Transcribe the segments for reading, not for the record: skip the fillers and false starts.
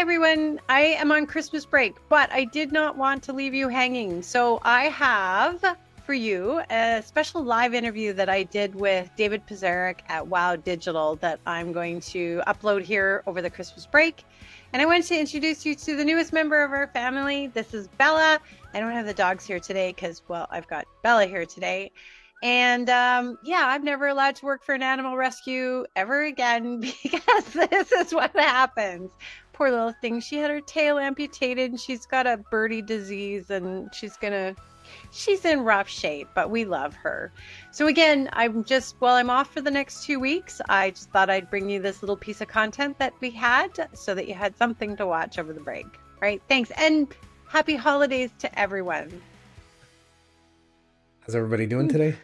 everyone. I am on Christmas break, but I did not want to leave you hanging. So I have for you a special live interview that I did with David Pizarnik at Wow Digital that I'm going to upload here over the Christmas break. And I wanted to introduce you to the newest member of our family. This is Bella. I don't have the dogs here today because, well, I've got Bella here today. And yeah, I'm never allowed to work for an animal rescue ever again because this is what happens. Poor little thing. She had her tail amputated and she's got a birdie disease and she's in rough shape, but we love her. So again, while I'm off for the next 2 weeks, I just thought I'd bring you this little piece of content that we had so that you had something to watch over the break. All right. Thanks. And happy holidays to everyone. How's everybody doing today?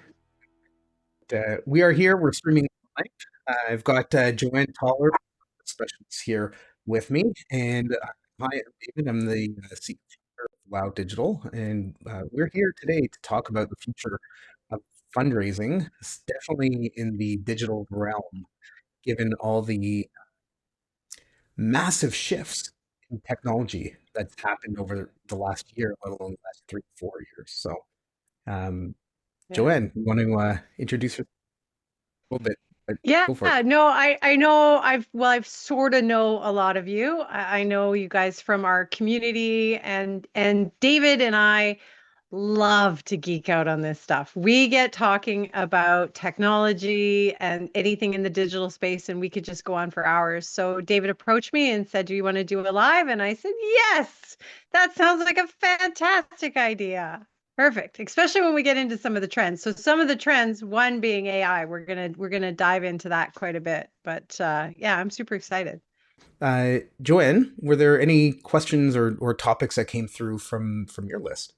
We are here. We're streaming live. I've got Joanne Toller, specialist, here with me. And hi, I'm David. I'm the CEO of Wow Digital. And we're here today to talk about the future of fundraising, definitely in the digital realm, given all the massive shifts in technology that's happened over the last year, let alone the last 3 to 4 years. So, um, Yeah. Joanne, you want to introduce yourself a little bit? Yeah, Go for it. no, I know I've sort of know a lot of you. I know you guys from our community and David and I love to geek out on this stuff. We get talking about technology and anything in the digital space, and we could just go on for hours. So David approached me and said, "Do you want to do a live?" And I said, "Yes, that sounds like a fantastic idea." Perfect, especially when we get into some of the trends. So some of the trends, one being AI, we're gonna dive into that quite a bit. But yeah, I'm super excited. Joanne, were there any questions or topics that came through from your list?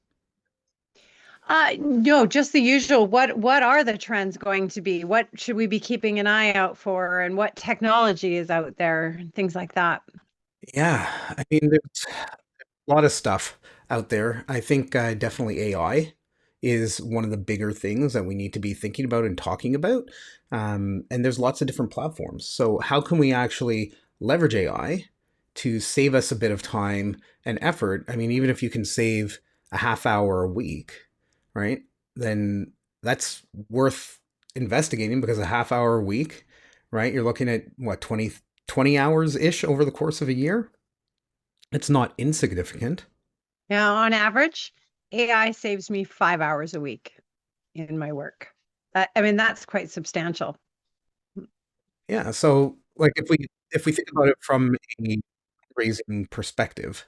No, just the usual. What are the trends going to be? What should we be keeping an eye out for? And what technology is out there? Things like that. Yeah, I mean, there's a lot of stuff out there. I think definitely AI is one of the bigger things that we need to be thinking about and talking about. And there's lots of different platforms. So how can we actually leverage AI to save us a bit of time and effort? I mean, even if you can save a half hour a week, right? Then that's worth investigating because a half hour a week, right? You're looking at what, 20 hours ish over the course of a year. It's not insignificant. Now, on average, AI saves me 5 hours a week in my work. I mean, that's quite substantial. Yeah. So like if we think about it from a raising perspective,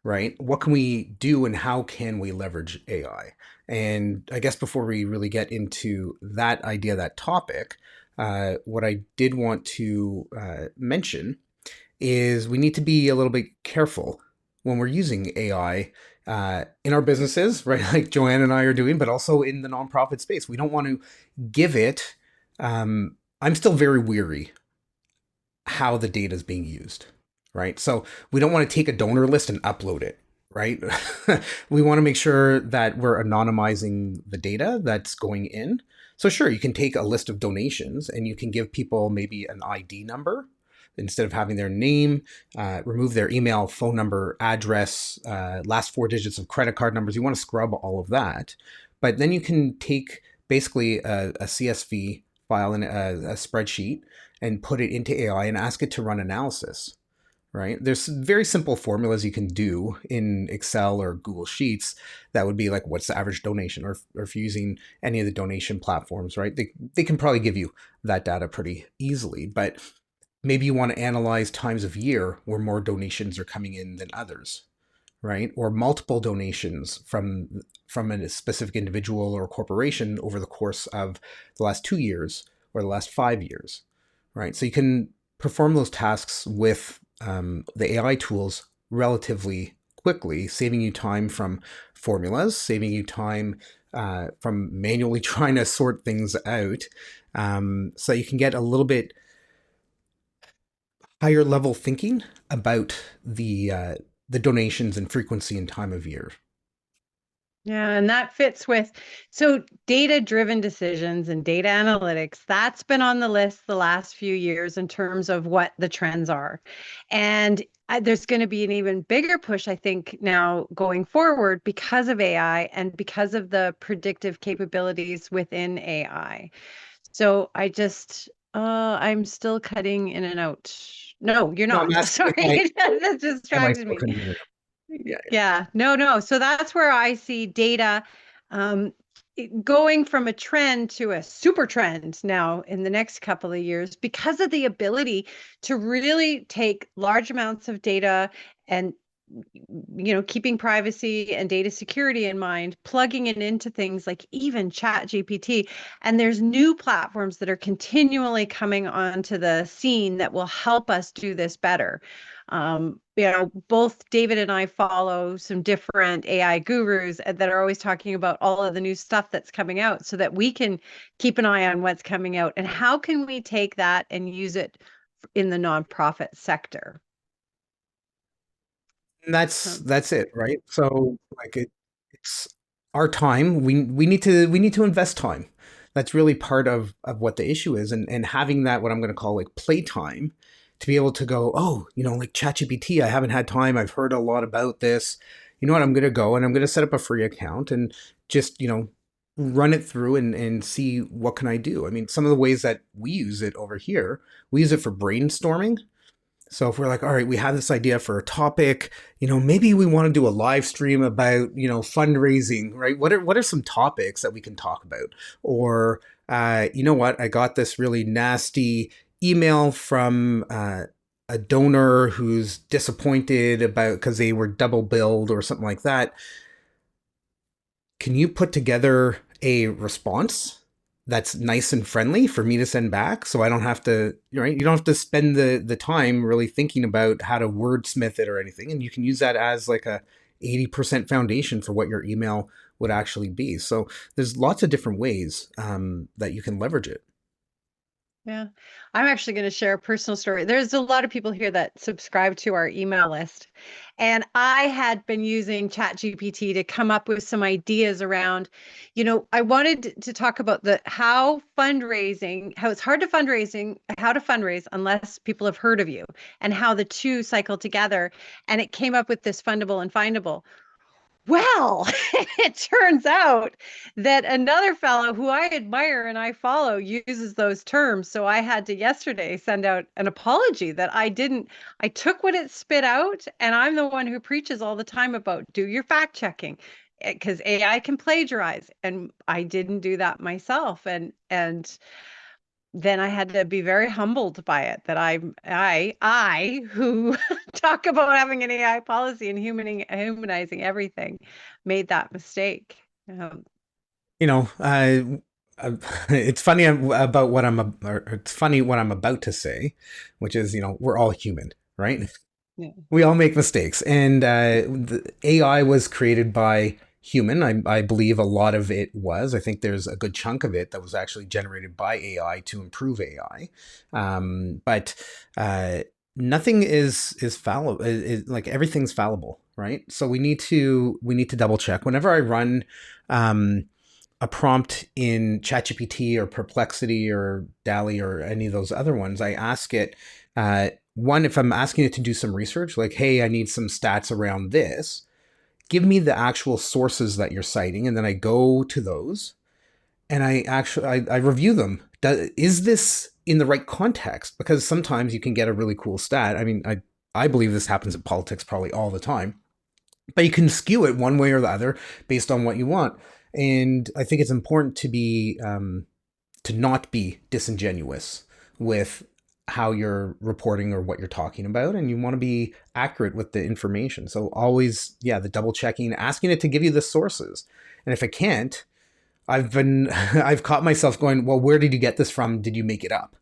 right? What can we do and how can we leverage AI? And I guess before we really get into that idea, that topic, what I did want to mention is we need to be a little bit careful when we're using AI in our businesses, right? Like Joanne and I are doing, but also in the nonprofit space. We don't want to give it. I'm still very weary how the data is being used, right? So we don't want to take a donor list and upload it, right? We want to make sure that we're anonymizing the data that's going in. So sure, you can take a list of donations and you can give people maybe an ID number instead of having their name, remove their email, phone number, address, last four digits of credit card numbers. You want to scrub all of that. But then you can take basically a CSV file in a spreadsheet and put it into AI and ask it to run analysis, right? There's very simple formulas you can do in Excel or Google Sheets that would be like, what's the average donation? Or if you're using any of the donation platforms, right? They can probably give you that data pretty easily. But maybe you want to analyze times of year where more donations are coming in than others, right? Or multiple donations from a specific individual or corporation over the course of the last 2 years or the last 5 years, right? So you can perform those tasks with the AI tools relatively quickly, saving you time from formulas, saving you time from manually trying to sort things out, so you can get a little bit higher level thinking about the donations and frequency and time of year. Yeah, and that fits with so data-driven decisions and data analytics, that's been on the list the last few years in terms of what the trends are. And there's going to be an even bigger push, I think, now going forward because of AI and because of the predictive capabilities within AI. So I'm still cutting in and out. No, you're No, I'm not. asking, Sorry. That am I distracted still me. cutting it? Yeah, yeah. Yeah, no, no. So that's where I see data um, going from a trend to a super trend now in the next couple of years because of the ability to really take large amounts of data and keeping privacy and data security in mind, plugging it into things like even Chat GPT. And there's new platforms that are continually coming onto the scene that will help us do this better. Both David and I follow some different AI gurus that are always talking about all of the new stuff that's coming out so that we can keep an eye on what's coming out and how can we take that and use it in the nonprofit sector. And Um, that's it, right? So like it's our time. We need to invest time. That's really part of what the issue is, and having that what I'm going to call like playtime to be able to go, oh, like ChatGPT. I haven't had time. I've heard a lot about this. You know what? I'm going to go and I'm going to set up a free account and just run it through and see what can I do. I mean, some of the ways that we use it over here, we use it for brainstorming. So if we're like, all right, we have this idea for a topic, maybe we want to do a live stream about, fundraising, right? What are some topics that we can talk about? Or, you know what? I got this really nasty email from a donor who's disappointed about because they were double billed or something like that. Can you put together a response that's nice and friendly for me to send back so I don't have to, right? You don't have to spend the time really thinking about how to wordsmith it or anything. And you can use that as like a 80% foundation for what your email would actually be. So there's lots of different ways that you can leverage it. Yeah. I'm actually going to share a personal story. There's a lot of people here that subscribe to our email list. And I had been using ChatGPT to come up with some ideas around, I wanted to talk about how it's hard to how to fundraise unless people have heard of you and how the two cycle together. And it came up with this fundable and findable. Well, it turns out that another fellow who I admire and I follow uses those terms. So I had to yesterday send out an apology that I took what it spit out, and I'm the one who preaches all the time about do your fact checking because AI can plagiarize, and I didn't do that myself. And then I had to be very humbled by it that I who talk about having an AI policy and humanizing everything made that mistake. You know, it's funny about what or it's funny what I'm about to say, which is, we're all human, right? Yeah. We all make mistakes, and the AI was created by human. I believe a lot of it was. I think there's a good chunk of it that was actually generated by AI to improve AI, but nothing is fallible. Like everything's fallible, right? So we need to double check whenever I run. A prompt in ChatGPT or Perplexity or DALI or any of those other ones, I ask it, one, if I'm asking it to do some research, like, hey, I need some stats around this, give me the actual sources that you're citing. And then I go to those and I review them. Is this in the right context? Because sometimes you can get a really cool stat. I mean, I believe this happens in politics probably all the time, but you can skew it one way or the other based on what you want. And I think it's important to not be disingenuous with how you're reporting or what you're talking about, and you want to be accurate with the information. So always, yeah, the double checking, asking it to give you the sources. And if it can't, I've caught myself going, well, where did you get this from? Did you make it up?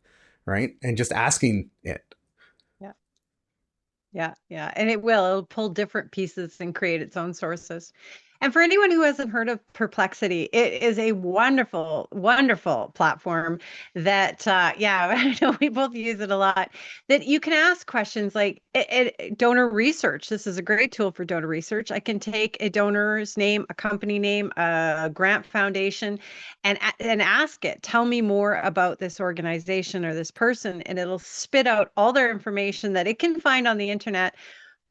Right? And just asking it. Yeah. Yeah, yeah. And it'll pull different pieces and create its own sources. And for anyone who hasn't heard of Perplexity, it is a wonderful, wonderful platform that, yeah, I know we both use it a lot, that you can ask questions like donor research. This is a great tool for donor research. I can take a donor's name, a company name, a grant foundation, and ask it, tell me more about this organization or this person, and it'll spit out all their information that it can find on the internet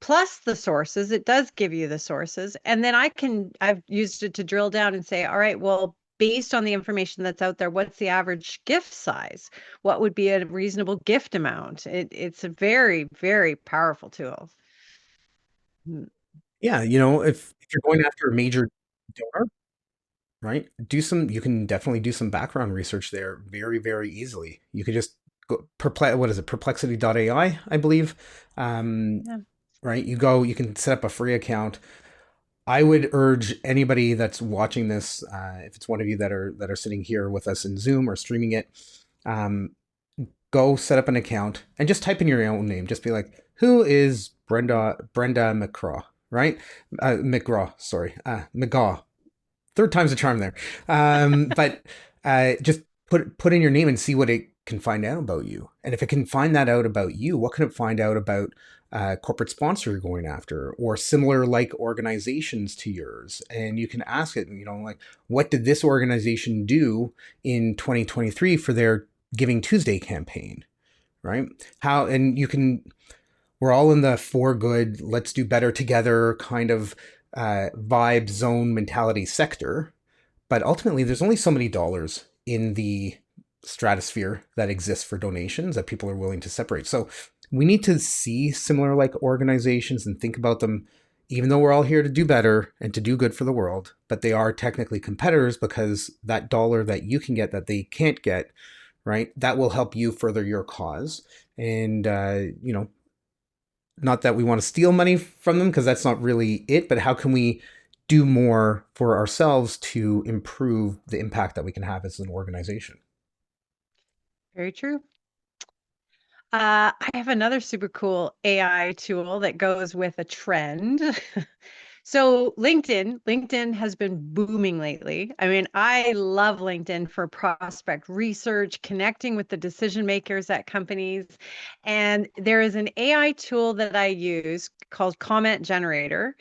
plus the sources. It does give you the sources. And then I've used it to drill down and say, all right, well, based on the information that's out there, what's the average gift size? What would be a reasonable gift amount? It's a very, very powerful tool. Mm. Yeah, if you're going after a major donor, right? You can definitely do some background research there very, very easily. You could just go what is it, perplexity.ai, I believe. Um, Yeah. right? You can set up a free account. I would urge anybody that's watching this, if it's one of you that are sitting here with us in Zoom or streaming it, um, go set up an account and just type in your own name. Just be like, who is Brenda McCraw, right? McGraw, sorry, McGaw. Third time's a charm there. But just put in your name and see what it can find out about you. And if it can find that out about you, what can it find out about corporate sponsor you're going after or similar like organizations to yours? And you can ask it, like, what did this organization do in 2023 for their Giving Tuesday campaign? Right? How, and you can, we're all in the for good, let's do better together kind of vibe zone mentality sector. But ultimately, there's only so many dollars in the stratosphere that exists for donations that people are willing to separate. So we need to see similar like organizations and think about them, even though we're all here to do better and to do good for the world, but they are technically competitors because that dollar that you can get that they can't get, right? That will help you further your cause. And, not that we want to steal money from them because that's not really it, but how can we do more for ourselves to improve the impact that we can have as an organization? Very true. I have another super cool AI tool that goes with a trend. So LinkedIn has been booming lately. I mean, I love LinkedIn for prospect research, connecting with the decision makers at companies. And there is an AI tool that I use called Comment Generator,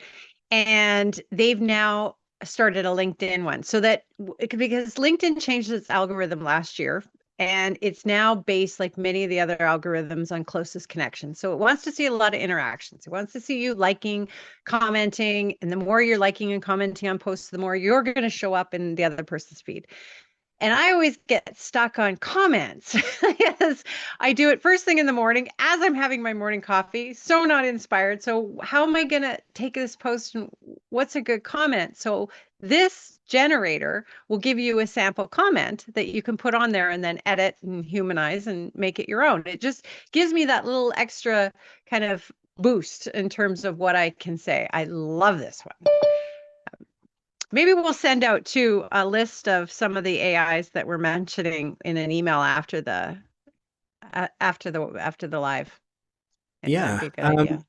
and they've now started a LinkedIn one so that because LinkedIn changed its algorithm last year, and it's now based like many of the other algorithms on closest connections. So it wants to see a lot of interactions. It wants to see you liking, commenting, and the more you're liking and commenting on posts, the more you're going to show up in the other person's feed. And I always get stuck on comments because I do it first thing in the morning as I'm having my morning coffee. So not inspired. So how am I going to take this post and what's a good comment? So this generator will give you a sample comment that you can put on there and then edit and humanize and make it your own. It just gives me that little extra kind of boost in terms of what I can say. I love this one. Maybe we'll send out too a list of some of the AIs that we're mentioning in an email after the live. I think that'd Yeah, be a good idea.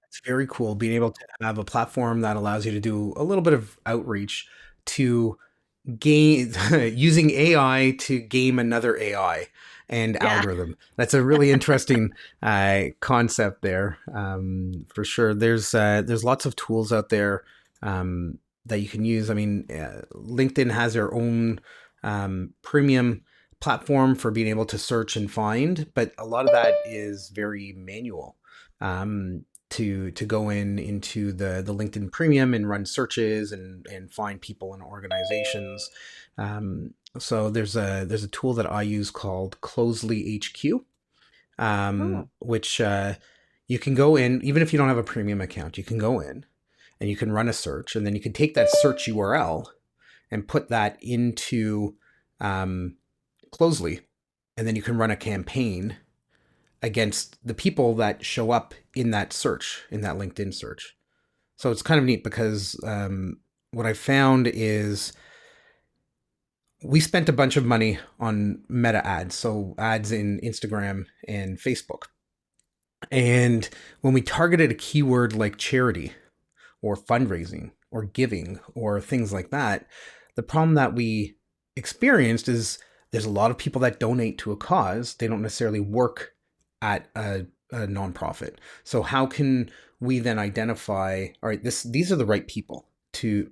it's very cool being able to have a platform that allows you to do a little bit of outreach to game using AI to game another AI and Yeah. algorithm. That's a really interesting concept there, for sure. There's lots of tools out there that you can use. I mean, LinkedIn has their own premium platform for being able to search and find, but a lot of that is very manual. To go into the LinkedIn Premium and run searches and find people and organizations. So there's a tool that I use called Closely HQ, Oh, which you can go in even if you don't have a premium account. You can go in and you can run a search, and then you can take that search URL and put that into um, Closely, and then you can run a campaign against the people that show up in that search, in that LinkedIn search. So it's kind of neat because what I found is we spent a bunch of money on meta ads, so ads in Instagram and Facebook. And when we targeted a keyword like charity or fundraising or giving or things like that, the problem that we experienced is there's a lot of people that donate to a cause. They don't necessarily work at a nonprofit. So how can we then identify, all right, these are the right people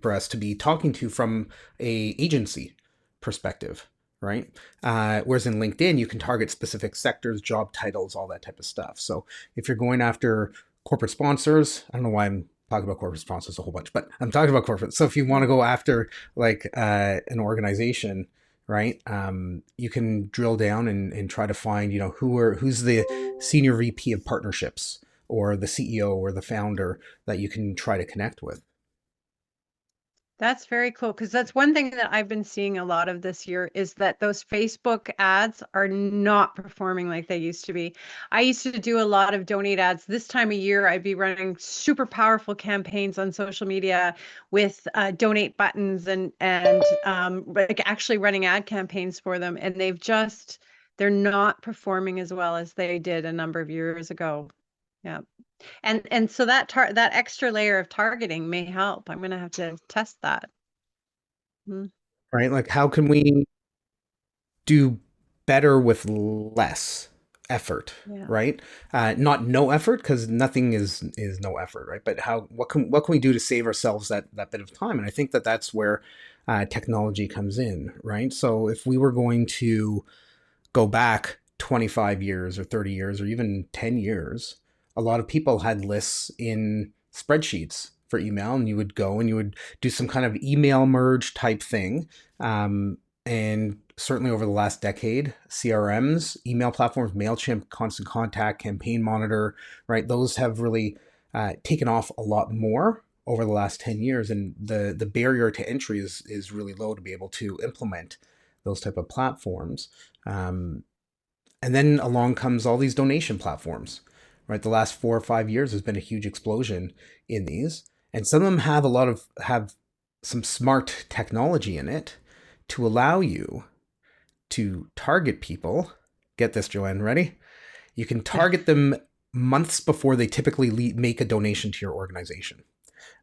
for us to be talking to from a agency perspective, right? Whereas in LinkedIn, you can target specific sectors, job titles, all that type of stuff. So if you're going after corporate sponsors. I don't know why I'm talking about corporate sponsors a whole bunch, but I'm talking about corporate. So if you want to go after like an organization, right, you can drill down and try to find, you know, who's the senior VP of partnerships or the CEO or the founder that you can try to connect with. That's very cool because that's one thing that I've been seeing a lot of this year is that those Facebook ads are not performing like they used to be. I used to do a lot of donate ads. This time of year, I'd be running super powerful campaigns on social media with donate buttons and like actually running ad campaigns for them, and they're not performing as well as they did a number of years ago. Yeah. And so that extra layer of targeting may help. I'm gonna have to test that. Mm, Right? Like, how can we do better with less effort, yeah. right? Not no effort, because nothing is no effort, right? But how what can we do to save ourselves that bit of time? And I think that that's where technology comes in, right? So if we were going to go back 25 years or 30 years or even 10 years, a lot of people had lists in spreadsheets for email, and you would go and you would do some kind of email merge type thing. And certainly over the last decade, CRMs, email platforms, MailChimp, Constant Contact, Campaign Monitor, right? Those have really taken off a lot more over the last 10 years. And the barrier to entry is really low to be able to implement those type of platforms. Um, and then along comes all these donation platforms, right? The last 4 or 5 years has been a huge explosion in these, and some of them have some smart technology in it to allow you to target people. Get this, Joanne, ready? You can target them months before they typically make a donation to your organization,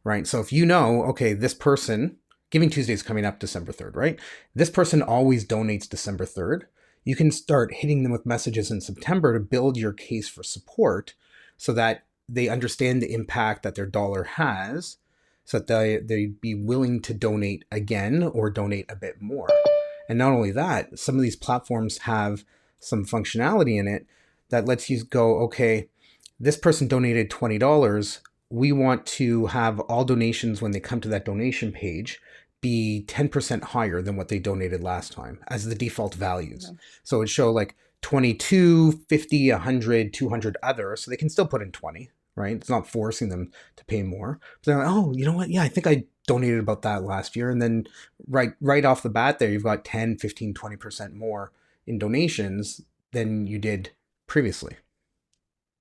right? So if you know, okay, this person, Giving Tuesday is coming up December 3rd, right? This person always donates December 3rd. You can start hitting them with messages in September to build your case for support so that they understand the impact that their dollar has, so that they'd be willing to donate again or donate a bit more. And not only that, some of these platforms have some functionality in it that lets you go, okay, this person donated $20. We want to have all donations when they come to that donation page be 10% higher than what they donated last time as the default values. So it'd show like 22, 50, 100, 200 other, so they can still put in 20, right? It's not forcing them to pay more. But they're like, oh, you know what? Yeah, I think I donated about that last year. And then right off the bat there, you've got 10, 15, 20% more in donations than you did previously.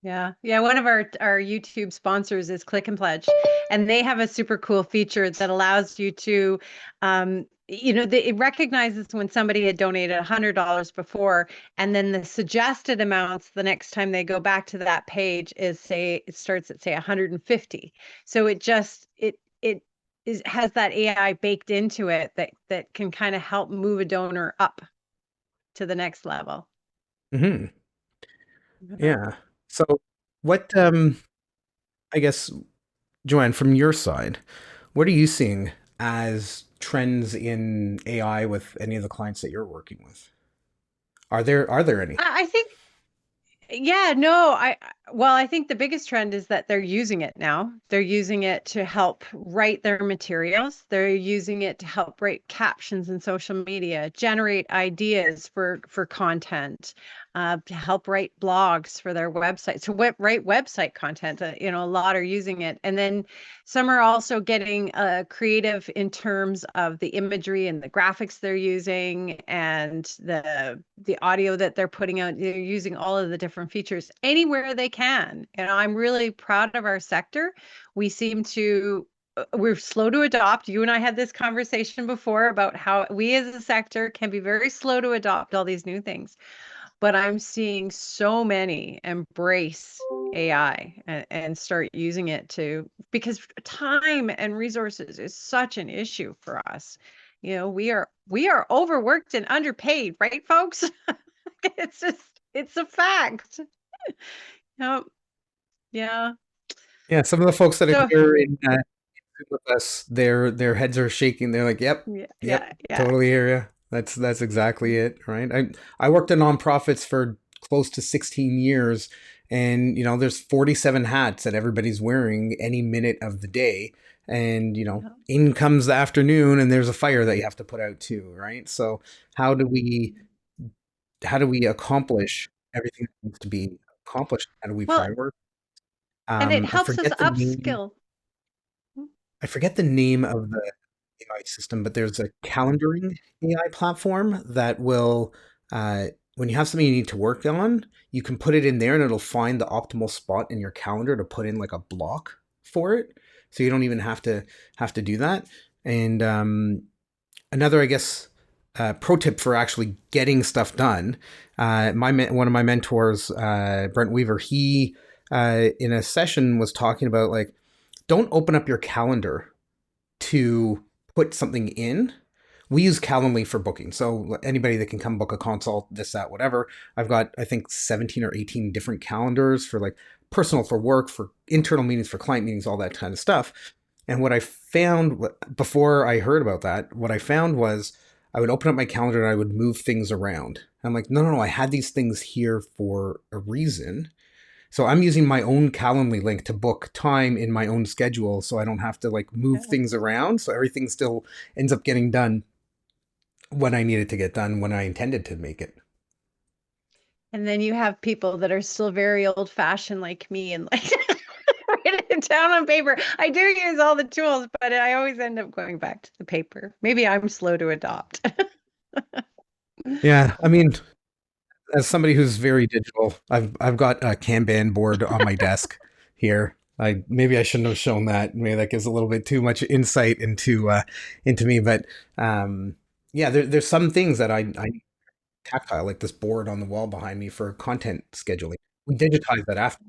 Yeah. Yeah. One of our YouTube sponsors is Click and Pledge, and they have a super cool feature that allows you to, it recognizes when somebody had donated $100 before, and then the suggested amounts the next time they go back to that page is say it starts at say 150. So it has that AI baked into it that can kind of help move a donor up to the next level. Hmm. Yeah. Yeah. So what I guess, Joanne, from your side, what are you seeing as trends in AI with any of the clients that you're working with? Are there any? I think Yeah, no, well, I think the biggest trend is that they're using it now. They're using it to help write their materials. They're using it to help write captions in social media, generate ideas for content, to help write blogs for their website. So write website content. A lot are using it, and then some are also getting creative in terms of the imagery and the graphics they're using and the audio that they're putting out. They're using all of the different features anywhere they can. And I'm really proud of our sector. We seem to we're slow to adopt. You and I had this conversation before about how we as a sector can be very slow to adopt all these new things, but I'm seeing so many embrace AI and start using it because time and resources is such an issue for us. We are overworked and underpaid, right, folks? It's a fact. Yep. Yeah. Yeah, some of the folks that are So here in with us, their heads are shaking. They're like, "Yep, yeah, yep, yeah, yeah. totally hear you." That's exactly it, right? I worked in nonprofits for close to 16 years, and there's 47 hats that everybody's wearing any minute of the day, and Yeah. in comes the afternoon and there's a fire that you have to put out too, right? So how do we how do we accomplish everything that needs to be accomplished? How do we Well, prioritize? and it I helps us forget the name. upskill. I forget the name of the AI system, but there's a calendaring AI platform that will, uh, when you have something you need to work on, you can put it in there and it'll find the optimal spot in your calendar to put in like a block for it. So you don't even have to do that. And another, I guess, pro tip for actually getting stuff done. One of my mentors, Brent Weaver, he in a session was talking about like, don't open up your calendar to put something in. We use Calendly for booking. So anybody that can come book a consult, this, that, whatever. I've got, I think, 17 or 18 different calendars for like personal, for work, for internal meetings, for client meetings, all that kind of stuff. And what I found before I heard about that, what I found was I would open up my calendar and I would move things around. I'm like, no, no, no, I had these things here for a reason. So I'm using my own Calendly link to book time in my own schedule so I don't have to like move Yeah. things around. So everything still ends up getting done when I needed to get done, when I intended to make it. And then you have people that are still very old fashioned like me and like write it down on paper. I do use all the tools, but I always end up going back to the paper. Maybe I'm slow to adopt. Yeah, I mean, as somebody who's very digital, I've got a Kanban board on my desk here. I shouldn't have shown that. Maybe that gives a little bit too much insight into me. But yeah, there's some things that I tactile, like this board on the wall behind me for content scheduling. We digitize that after.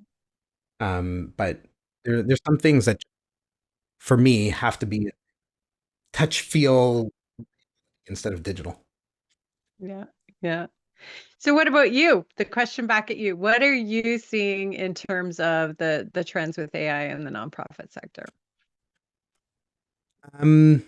But there's some things that for me have to be touch feel instead of digital. Yeah. Yeah. So what about you? The question back at you. What are you seeing in terms of the trends with AI in the nonprofit sector? Um,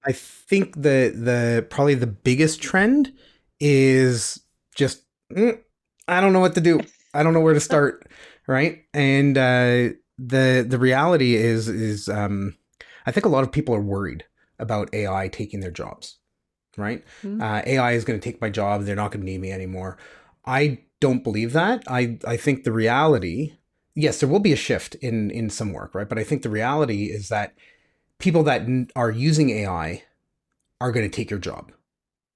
I think the probably the biggest trend is just I don't know what to do. I don't know where to start, right? And the reality is I think a lot of people are worried about AI taking their jobs, right? Hmm? AI is going to take my job. They're not going to need me anymore. I don't believe that. I think the reality, yes, there will be a shift in some work, right? But I think the reality is that people that are using AI are going to take your job.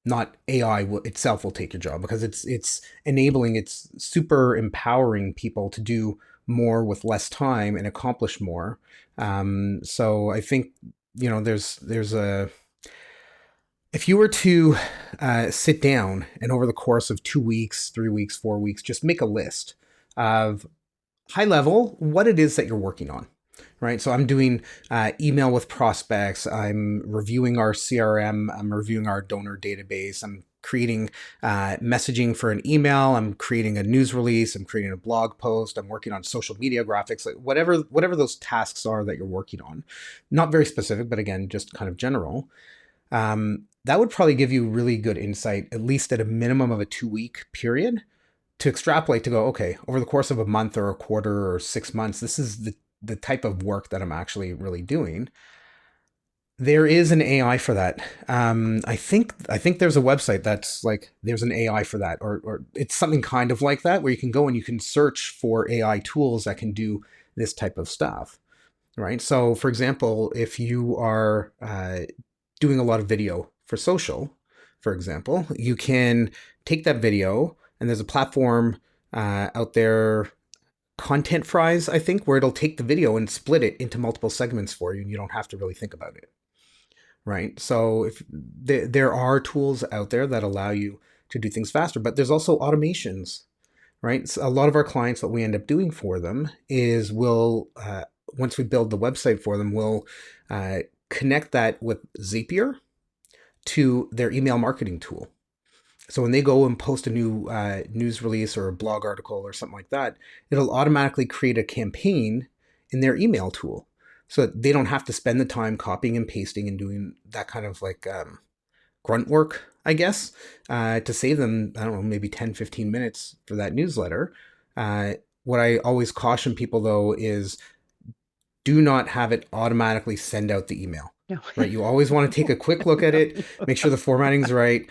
Not AI itself will take your job, because it's enabling, it's super empowering people to do more with less time and accomplish more. So I think there's a if you were to sit down and over the course of 2 weeks, 3 weeks, 4 weeks, just make a list of high level what it is that you're working on, right? So I'm doing email with prospects, I'm reviewing our CRM, I'm reviewing our donor database, I'm creating messaging for an email, I'm creating a news release, I'm creating a blog post, I'm working on social media graphics, like whatever those tasks are that you're working on. Not very specific, but again, just kind of general. That would probably give you really good insight, at least at a minimum of a 2 week period, to extrapolate to go, okay, over the course of a month or a quarter or 6 months, this is the type of work that I'm actually really doing. There is an AI for that. I think there's a website that's like there's an AI for that, or it's something kind of like that where you can go and you can search for AI tools that can do this type of stuff, right? So, for example, if you are doing a lot of video for social, for example, you can take that video, and there's a platform out there, Content Fries, I think, where it'll take the video and split it into multiple segments for you, and you don't have to really think about it, right? So if there are tools out there that allow you to do things faster, but there's also automations, right? So a lot of our clients, what we end up doing for them is we'll once we build the website for them, we'll uh, connect that with Zapier to their email marketing tool. So when they go and post a new news release or a blog article or something like that, it'll automatically create a campaign in their email tool, so that they don't have to spend the time copying and pasting and doing that kind of like grunt work, I guess, to save them, I don't know, maybe 10, 15 minutes for that newsletter. what I always caution people though is do not have it automatically send out the email. No. Right, you always want to take a quick look at it, make sure the formatting's right.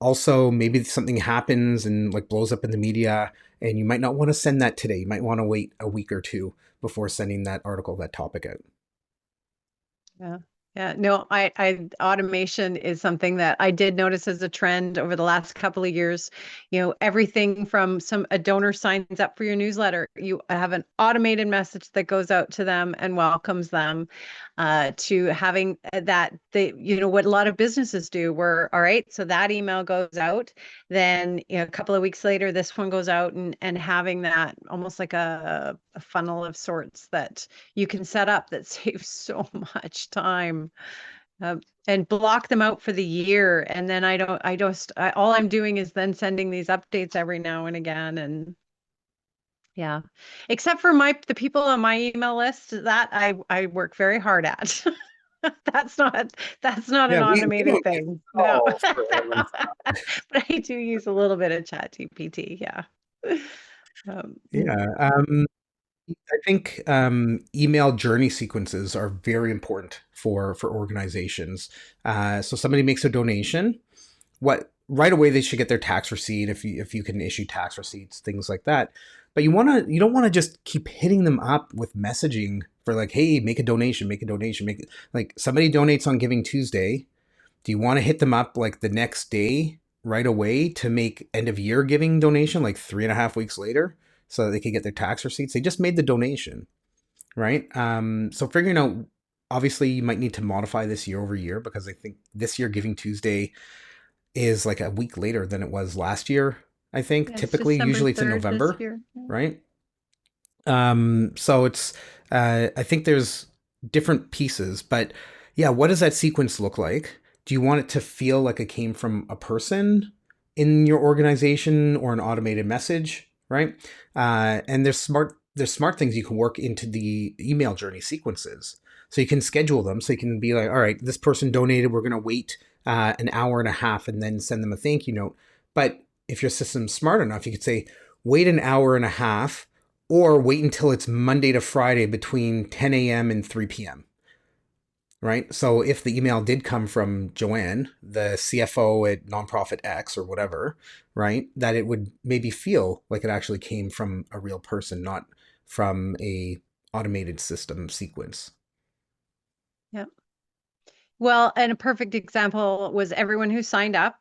Also, maybe something happens and like blows up in the media, and you might not want to send that today. You might want to wait a week or two before sending that article, that topic out. Yeah. Yeah. No, automation is something that I did notice as a trend over the last couple of years. Everything from a donor signs up for your newsletter, you have an automated message that goes out to them and welcomes them, to having that what a lot of businesses do, where, all right, so that email goes out, then a couple of weeks later, this one goes out, and having that almost like a funnel of sorts that you can set up that saves so much time, and block them out for the year. And then all I'm doing is then sending these updates every now and again. And yeah, except for the people on my email list that I work very hard at. That's not that's not Yeah, an we automated don't use thing. it No. all for everyone's. But I do use a little bit of Chat GPT. Yeah. Mm. Yeah. I think email journey sequences are very important for organizations. So somebody makes a donation, what right away they should get their tax receipt if you can issue tax receipts, things like that. But you don't want to just keep hitting them up with messaging for like, hey, make a donation, like somebody donates on Giving Tuesday. Do you want to hit them up like the next day right away to make end of year giving donation like 3.5 weeks later so that they can get their tax receipts? They just made the donation, right? So figuring out, obviously you might need to modify this year over year because I think this year Giving Tuesday is like a week later than it was last year. I think Yeah, it's typically, December usually it's in 3rd this November, year. Yeah. right? So it's I think there's different pieces, but yeah, what does that sequence look like? Do you want it to feel like it came from a person in your organization or an automated message, right? And there's smart things you can work into the email journey sequences. So you can schedule them. So you can be like, all right, this person donated. We're going to wait an hour and a half and then send them a thank you note. But if your system's smart enough, you could say, wait an hour and a half or wait until it's Monday to Friday between 10 a.m. and 3 p.m. Right. So if the email did come from Joanne, the CFO at nonprofit X or whatever, right, that it would maybe feel like it actually came from a real person, not from a automated system sequence. Yeah. Well, and a perfect example was everyone who signed up.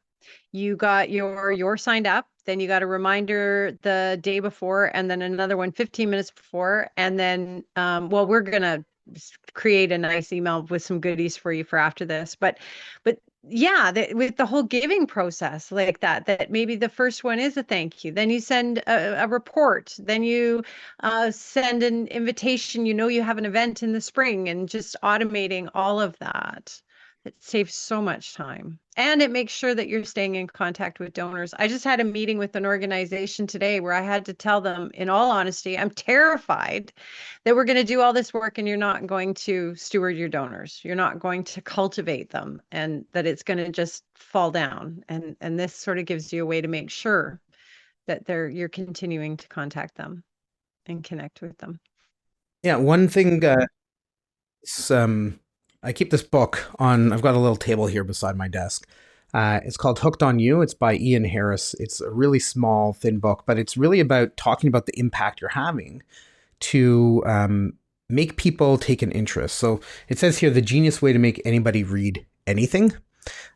You got your signed up, then you got a reminder the day before, and then another one 15 minutes before. And then well, we're gonna create a nice email with some goodies for you for after this. But yeah, with the whole giving process like that maybe the first one is a thank you, then you send a report, then you send an invitation, you have an event in the spring, and just automating all of that. It saves so much time, and it makes sure that you're staying in contact with donors. I just had a meeting with an organization today where I had to tell them, in all honesty, I'm terrified that we're going to do all this work and you're not going to steward your donors. You're not going to cultivate them, and that it's going to just fall down. And this sort of gives you a way to make sure that you're continuing to contact them and connect with them. Yeah, one thing I keep this book on. I've got a little table here beside my desk. It's called Hooked on You. It's by Ian Harris. It's a really small, thin book, but it's really about talking about the impact you're having to make people take an interest. So it says here the genius way to make anybody read anything.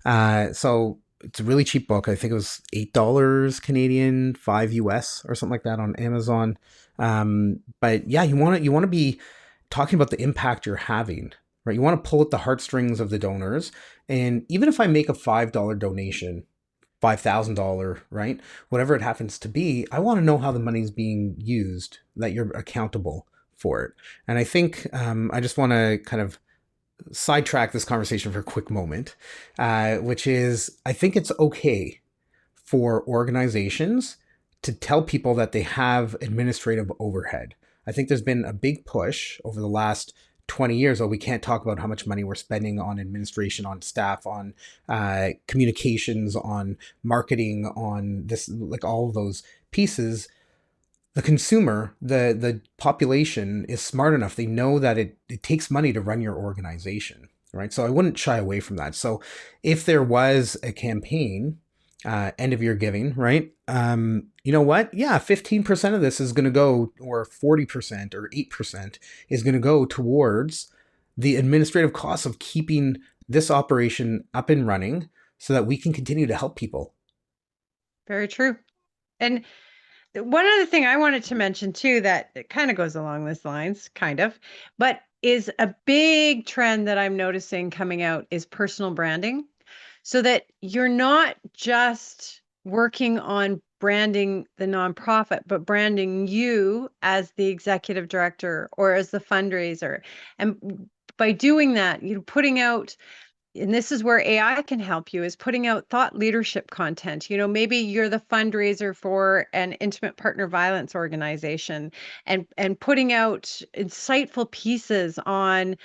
So it's a really cheap book. I think it was $8 Canadian, 5 US or something like that on Amazon. But yeah, you want to be talking about the impact you're having, right? You want to pull at the heartstrings of the donors. And even if I make a $5 donation, $5,000, right? Whatever it happens to be, I want to know how the money's being used, that you're accountable for it. And I think I just want to kind of sidetrack this conversation for a quick moment, which is I think it's okay for organizations to tell people that they have administrative overhead. I think there's been a big push over the last 20 years. Oh, we can't talk about how much money we're spending on administration, on staff, on communications, on marketing, on this, like all of those pieces. the consumer, the population is smart enough. They know that it takes money to run your organization, right? So I wouldn't shy away from that. So if there was a campaign, end of year giving, right? You know what? Yeah, 15% of this is going to go, or 40% or 8% is going to go towards the administrative costs of keeping this operation up and running so that we can continue to help people. Very true. And one other thing I wanted to mention too that it kind of goes along this lines, kind of, but is a big trend that I'm noticing coming out is personal branding. So that you're not just working on branding the nonprofit, but branding you as the executive director or as the fundraiser. And by doing that, you're putting out, and this is where AI can help you, is putting out thought leadership content. Maybe you're the fundraiser for an intimate partner violence organization, and putting out insightful pieces on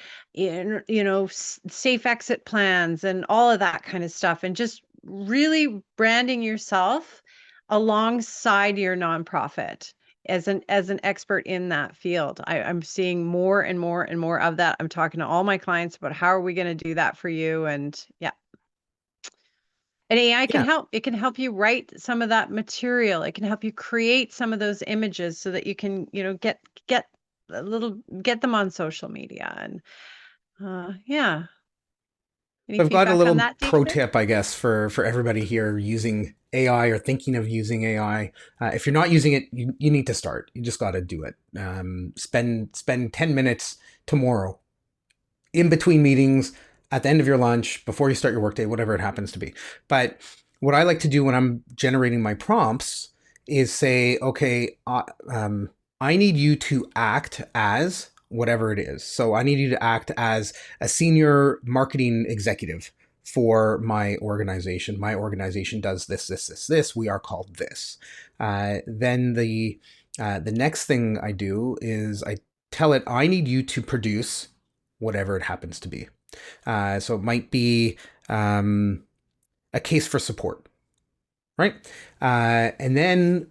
safe exit plans and all of that kind of stuff, and just really branding yourself alongside your nonprofit as an expert in that field. I'm seeing more and more and more of that. I'm talking to all my clients about how are we going to do that for you? And yeah. And AI can Yeah. help. It can help you write some of that material. It can help you create some of those images so that you can, get get them on social media. And yeah. Any So I've got a feedback on little that, pro David? tip, I guess, for everybody here using AI or thinking of using AI. If you're not using it, you need to start. You just got to do it. Spend 10 minutes tomorrow in between meetings, at the end of your lunch, before you start your workday, whatever it happens to be. But what I like to do when I'm generating my prompts is say, okay, I need you to act as whatever it is. So I need you to act as a senior marketing executive for my organization. My organization does this, this, this, this. We are called this. Then the next thing I do is I tell it I need you to produce whatever it happens to be. So it might be um, a case for support, right? And then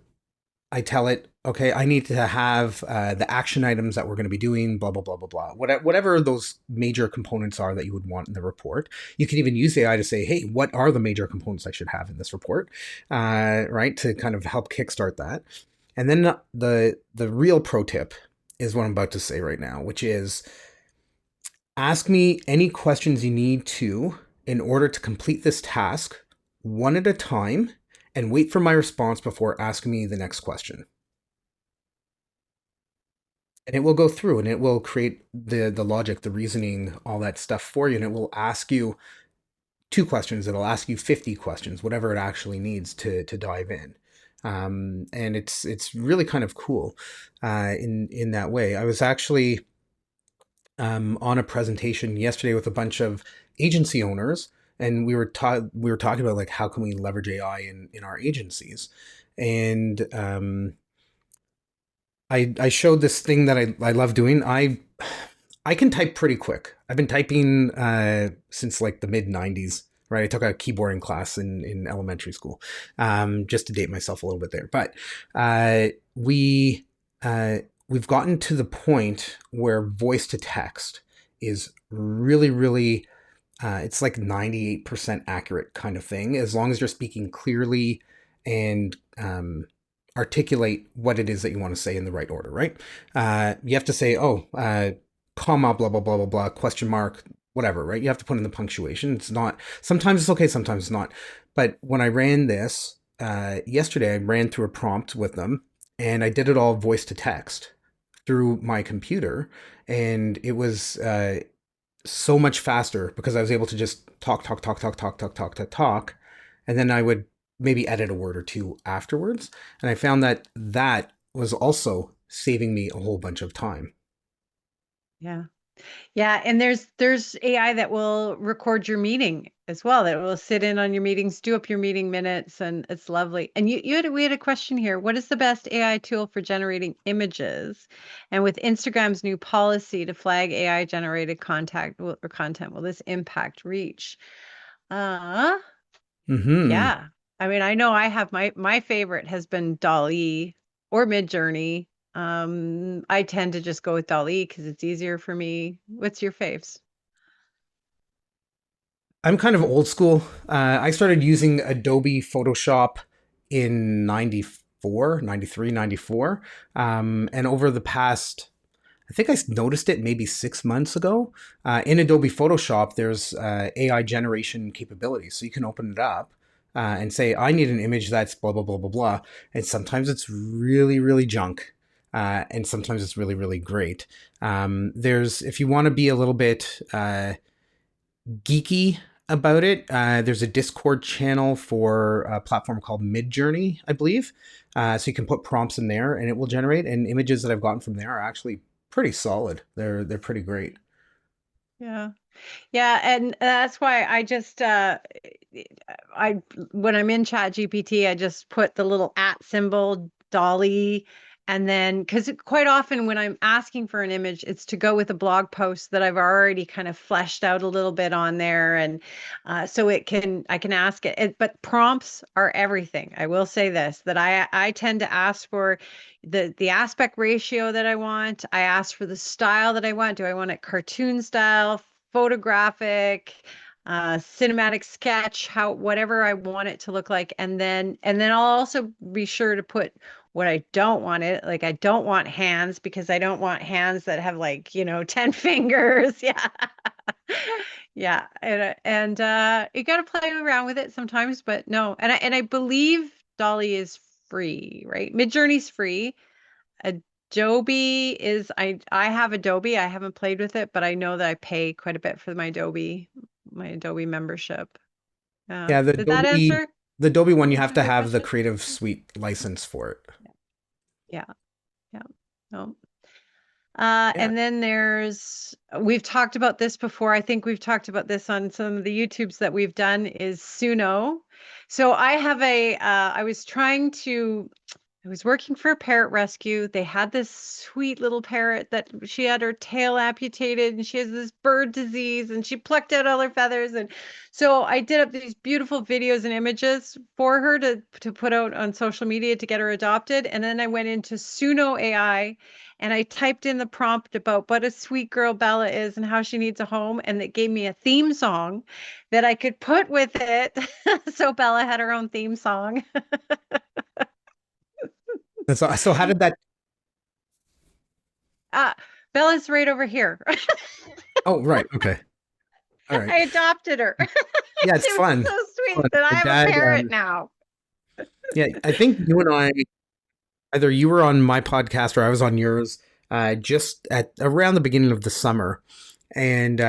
I tell it, okay, I need to have the action items that we're going to be doing, blah, blah, blah, blah, blah. Whatever those major components are that you would want in the report. You can even use AI to say, hey, what are the major components I should have in this report, right? To kind of help kickstart that. And then the real pro tip is what I'm about to say right now, which is ask me any questions you need to in order to complete this task one at a time and wait for my response before asking me the next question. And it will go through and it will create the logic, the reasoning, all that stuff for you. And it will ask you two questions. It'll ask you 50 questions, whatever it actually needs to dive in. And it's really kind of cool in that way. I was actually on a presentation yesterday with a bunch of agency owners, and we were talking about like how can we leverage AI in our agencies, and I showed this thing that I love doing. I can type pretty quick. I've been typing since like the mid '90s. Right, I took a keyboarding class in elementary school, just to date myself a little bit there. But uh, we we've gotten to the point where voice to text is really it's like 98% accurate kind of thing, as long as you're speaking clearly and articulate what it is that you want to say in the right order, right? You have to say, oh, comma, blah, blah, blah, blah, blah, question mark, whatever, right? You have to put in the punctuation. It's not, sometimes it's okay, sometimes it's not. But when I ran this yesterday, I ran through a prompt with them and I did it all voice to text through my computer. And it was so much faster because I was able to just talk, and then I would maybe edit a word or two afterwards. And I found that that was also saving me a whole bunch of time. Yeah. Yeah, and there's AI that will record your meeting as well. That will sit in on your meetings, do up your meeting minutes, and it's lovely. And we had a question here. What is the best AI tool for generating images? And with Instagram's new policy to flag AI generated content, will this impact reach? Uh, Hmm. yeah. I mean, I know I have my favorite has been Dolly. or Mid Journey. I tend to just go with Dolly because it's easier for me. What's your faves? I'm kind of old school. I started using Adobe Photoshop in 94, 93, 94. And over the past, I think I noticed it maybe 6 months ago. In Adobe Photoshop, there's AI generation capabilities. So you can open it up and say, I need an image that's blah, blah, blah, blah, blah. And sometimes it's really, really junk. And sometimes it's really, really great. If you want to be a little bit geeky about it, there's a Discord channel for a platform called Midjourney, I believe. So you can put prompts in there, and it will generate. And images that I've gotten from there are actually pretty solid. They're pretty great. Yeah. Yeah, and that's why I when I'm in Chat GPT, I just put the little at symbol, Dolly, and then because quite often when I'm asking for an image, it's to go with a blog post that I've already kind of fleshed out a little bit on there, and so I can ask But prompts are everything. I will say this, that I tend to ask for the aspect ratio that I want. I ask for the style that I want. Do I want it cartoon style, photographic, cinematic sketch, how whatever I want it to look like, and then I'll also be sure to put what I don't want it. Like I don't want hands because I don't want hands that have like, 10 fingers. Yeah. Yeah. And you got to play around with it sometimes, but no. And I believe Dolly is free, right? Midjourney's free. Adobe is I have Adobe. I haven't played with it, but I know that I pay quite a bit for my Adobe membership. Yeah. Yeah, Did that the Adobe one, you have answer to your have the question? Creative Suite license for it. Yeah. Yeah. No. Yeah, And then we've talked about this before. I think we've talked about this on some of the YouTubes that we've done is Suno. So I was working for a parrot rescue. They had this sweet little parrot that she had her tail amputated and she has this bird disease and she plucked out all her feathers. And so I did up these beautiful videos and images for her to put out on social media to get her adopted. And then I went into Suno AI and I typed in the prompt about what a sweet girl Bella is and how she needs a home. And it gave me a theme song that I could put with it. So Bella had her own theme song. and so how did that? Uh, Bella's right over here. Oh, right, okay, all right. I adopted her. Yeah, it's She was fun. so Fun. sweet that I My have a dad. parrot now. Yeah, I think you and I, either you were on my podcast or I was on yours, just at around the beginning of the summer, and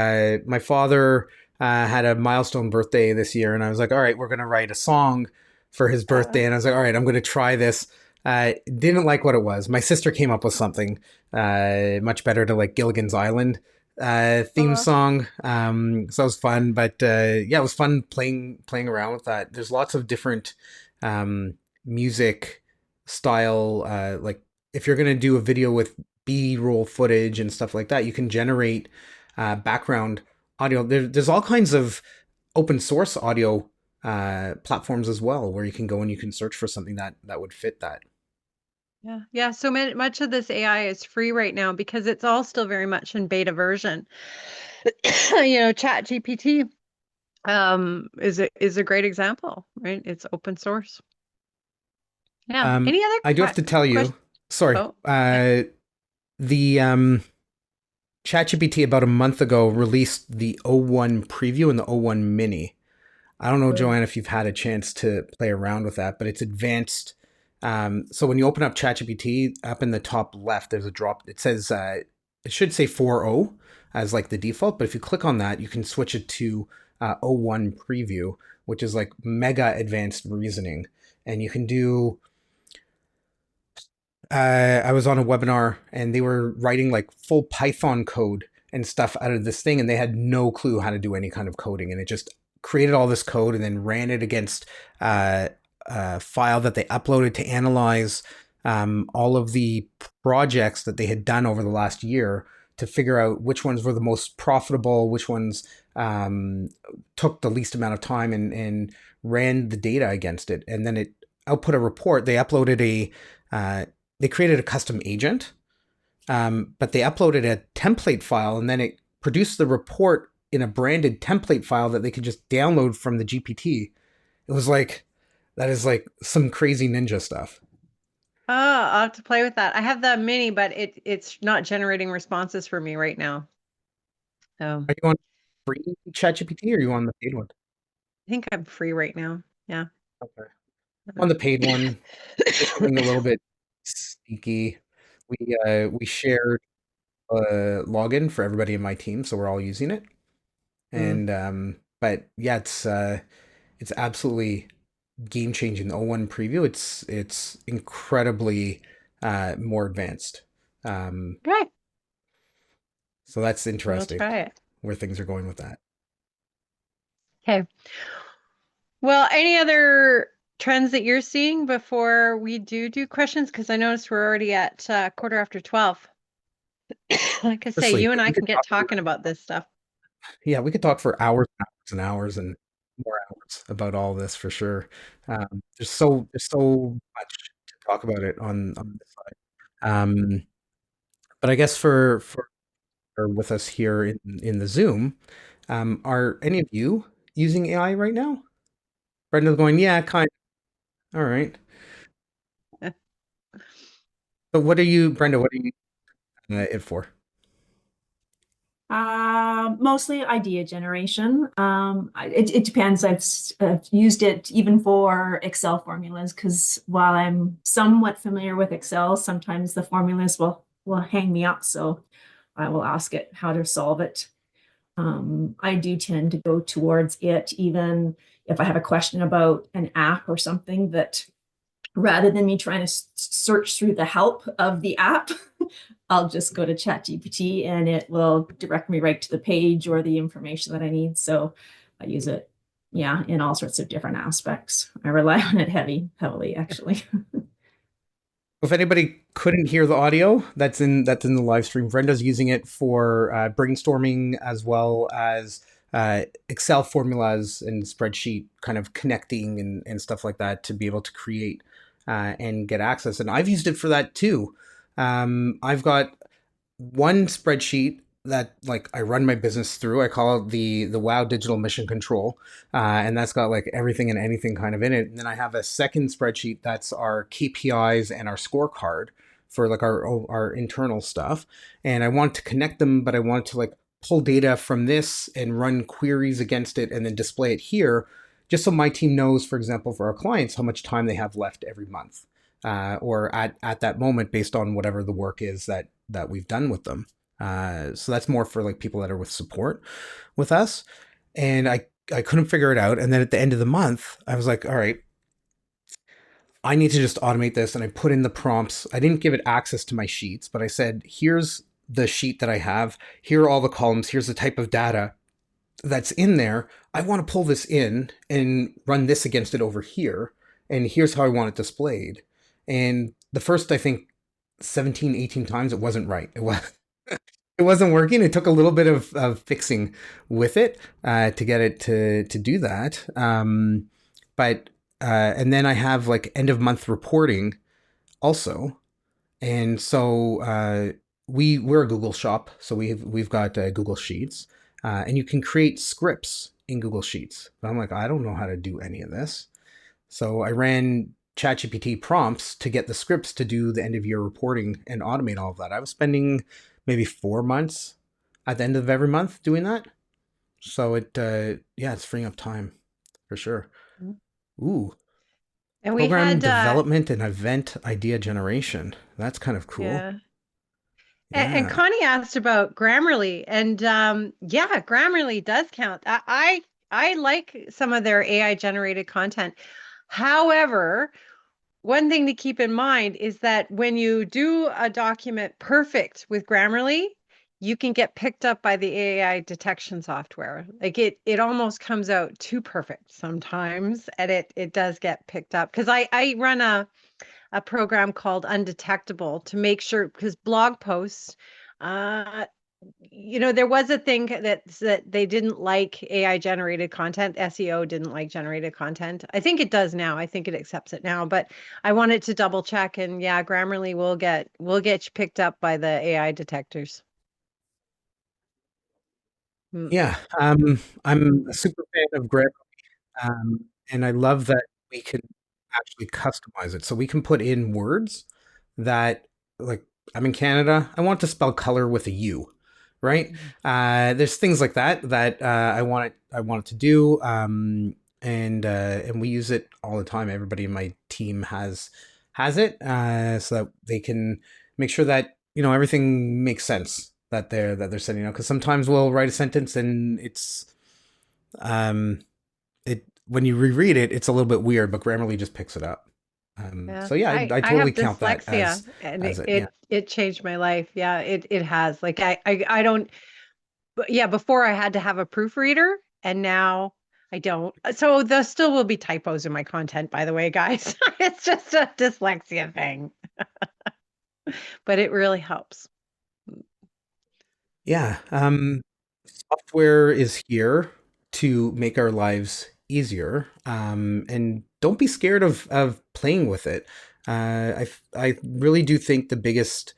my father had a milestone birthday this year, and I was like, all right, we're gonna write a song for his Uh, birthday, and I was like, all right, I'm gonna try this. Didn't like what it was. My sister came up with something much better, to like Gilligan's Island theme uh, song. So it was fun, but yeah, it was fun playing around with that. There's lots of different um, music style. Like if you're gonna do a video with B-roll footage and stuff like that, you can generate background audio. There's all kinds of open source audio platforms as well, where you can go and you can search for something that would fit that. yeah, yeah. So much of this AI is free right now because it's all still very much in beta version. Chat GPT is a great example, right? It's open source. Yeah. Any other I do have to tell you, question? sorry, Oh, yeah. the ChatGPT about a month ago released the O1 preview and the O1 mini. I don't know, Oh, Joanne, if you've had a chance to play around with that, but it's advanced. So when you open up ChatGPT, up in the top left, there's a drop. It says it should say 4.0 as like the default, but if you click on that, you can switch it to O1 preview, which is like mega advanced reasoning, and you can do I was on a webinar and they were writing like full Python code and stuff out of this thing, and they had no clue how to do any kind of coding, and it just created all this code and then ran it against uh, a file that they uploaded to analyze all of the projects that they had done over the last year to figure out which ones were the most profitable, which ones took the least amount of time, and ran the data against it, and then it output a report. They uploaded a they created a custom agent, but they uploaded a template file and then it produced the report in a branded template file that they could just download from the GPT. It was like, that is like some crazy ninja stuff. Oh, I'll have to play with that. I have the mini, but it's not generating responses for me right now. So Are you on free ChatGPT or are you on the paid one? I think I'm free right now. Yeah. Okay. On the paid one, it's being a little bit sneaky. We shared a login for everybody in my team, so we're all using it. Mm. And but yeah, it's absolutely game changing. The O1 preview, it's incredibly more advanced. Um, Okay, so that's we'll interesting try it. where things are going with that. Okay. Well, any other trends that you're seeing before we do questions? Because I noticed we're already at quarter after 12. Like I say, Honestly, you and I we can could get talk for, talking about this stuff. yeah, we could talk for hours and hours and hours and more hours about all this for sure. There's so much to talk about it on this side. But I guess for or with us here in the Zoom, are any of you using AI right now? Brenda's going, yeah, kind of. All right. But what are you, Brenda, what are you it for? Mostly idea generation. It depends. I've used it even for Excel formulas because while I'm somewhat familiar with Excel, sometimes the formulas will hang me up. So I will ask it how to solve it. I do tend to go towards it even if I have a question about an app or something that rather than me trying to search through the help of the app, I'll just go to ChatGPT and it will direct me right to the page or the information that I need. So I use it, yeah, in all sorts of different aspects. I rely on it heavily, actually. If anybody couldn't hear the audio, that's in the live stream. Brenda's using it for brainstorming as well as Excel formulas and spreadsheet kind of connecting and stuff like that to be able to create and get access. And I've used it for that too. I've got one spreadsheet that like I run my business through. I call it the Wow Digital Mission Control, and that's got like everything and anything kind of in it. And then I have a second spreadsheet that's our KPIs and our scorecard for like our internal stuff. And I want to connect them, but I want to like pull data from this and run queries against it, and then display it here, just so my team knows, for example, for our clients, how much time they have left every month or at that moment based on whatever the work is that we've done with them. So that's more for like people that are with support with us. And I couldn't figure it out. And then at the end of the month, I was like, all right, I need to just automate this. And I put in the prompts. I didn't give it access to my sheets, but I said, here's the sheet that I have. Here are all the columns. Here's the type of data that's in there. I want to pull this in and run this against it over here. And here's how I want it displayed. And the first, I think, 17, 18 times, it wasn't right. It wasn't working. It took a little bit of fixing with it to get it to do that. But and then I have like end of month reporting also, and so we're a Google shop, so we've got Google Sheets, and you can create scripts in Google Sheets. But I'm like, I don't know how to do any of this, so I ran ChatGPT prompts to get the scripts to do the end of year reporting and automate all of that. I was spending maybe 4 months at the end of every month doing that. So yeah, it's freeing up time for sure. Ooh, And we program had development and event idea generation. That's kind of cool. yeah. And Yeah. Connie asked about Grammarly, and yeah, Grammarly does count. I like some of their AI generated content. However, one thing to keep in mind is that when you do a document perfect with Grammarly, you can get picked up by the AI detection software. Like it almost comes out too perfect sometimes, and it does get picked up because I run a program called Undetectable to make sure because blog posts, uh, there was a thing that they didn't like AI generated content. SEO didn't like generated content. I think it does now. I think it accepts it now, but I wanted to double check. And yeah, Grammarly will get picked up by the AI detectors. Mm. Yeah, I'm a super fan of Grammarly, and I love that we can actually customize it. So we can put in words that, like, I'm in Canada. I want to spell color with a U, right? Mm. There's things like that I want it to do, and we use it all the time. Everybody in my team has it, so that they can make sure that everything makes sense that they're sending out. Because sometimes we'll write a sentence and um, it when you reread it, it's a little bit weird, but Grammarly just picks it up. Yeah, So yeah, I I totally have count that dyslexia, and as it it. Yeah. it, it changed my life. Yeah, it has. Like I don't. But yeah, before I had to have a proofreader, and now I don't. So there still will be typos in my content, by the way, guys. It's just a dyslexia thing, but it really helps. Yeah. Software is here to make our lives easier. And don't be scared of playing with it. I really do think the biggest